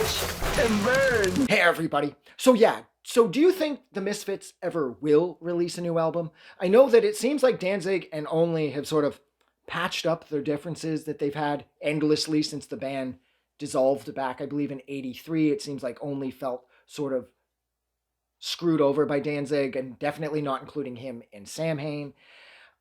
Crash and burn. Hey everybody. So do you think the Misfits ever will release a new album? I know that it seems like Danzig and Only have sort of patched up their differences that they've had endlessly since the band dissolved back, I believe, in '83. It seems like Only felt sort of screwed over by Danzig, and definitely not including him and Samhain.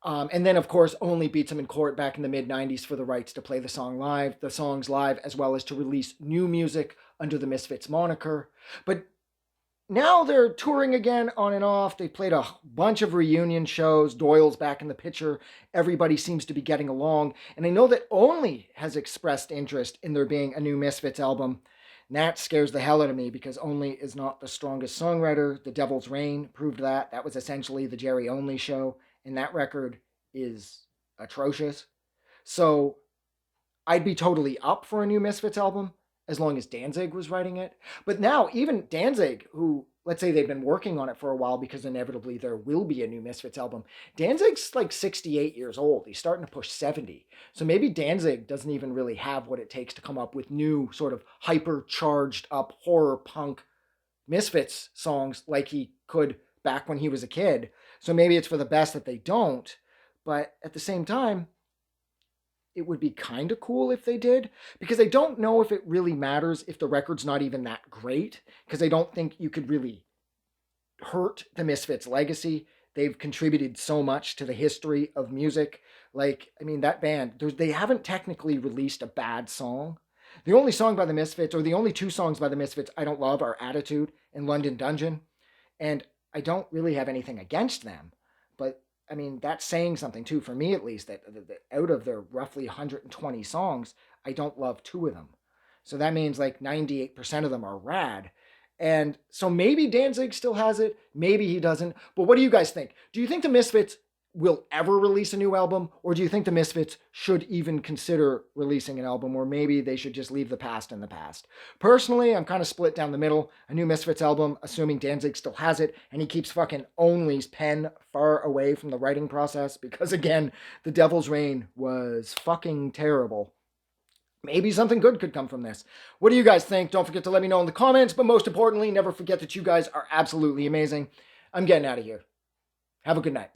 And then, of course, Only beats him in court back in the mid-90s for the rights to play the songs live, as well as to release new music under the Misfits moniker. But now they're touring again on and off. They played a bunch of reunion shows. Doyle's back in the picture. Everybody seems to be getting along. And I know that Only has expressed interest in there being a new Misfits album. And that scares the hell out of me because Only is not the strongest songwriter. The Devil's Reign proved that. That was essentially the Jerry Only show. And that record is atrocious. So I'd be totally up for a new Misfits album as long as Danzig was writing it. But now, even Danzig, who, let's say they've been working on it for a while because inevitably there will be a new Misfits album, Danzig's like 68 years old. He's starting to push 70. So maybe Danzig doesn't even really have what it takes to come up with new sort of hyper-charged up horror punk Misfits songs like he could back when he was a kid. So maybe it's for the best that they don't. But at the same time, it would be kind of cool if they did, because I don't know if it really matters if the record's not even that great, because I don't think you could really hurt the Misfits' legacy. They've contributed so much to the history of music. Like, I mean, that band, they haven't technically released a bad song. The only song by the Misfits, or the only two songs by the Misfits I don't love are Attitude and London Dungeon, and I don't really have anything against them, but I mean, that's saying something too, for me at least, that out of their roughly 120 songs, I don't love two of them. So that means like 98% of them are rad. And so maybe Danzig still has it, maybe he doesn't. But what do you guys think? Do you think the Misfits will ever release a new album? Or do you think the Misfits should even consider releasing an album, or maybe they should just leave the past in the past? Personally, I'm kind of split down the middle. A new Misfits album, assuming Danzig still has it, and he keeps fucking Only's pen far away from the writing process, because again, The Devil's Reign was fucking terrible. Maybe something good could come from this. What do you guys think? Don't forget to let me know in the comments, but most importantly, never forget that you guys are absolutely amazing. I'm getting out of here. Have a good night.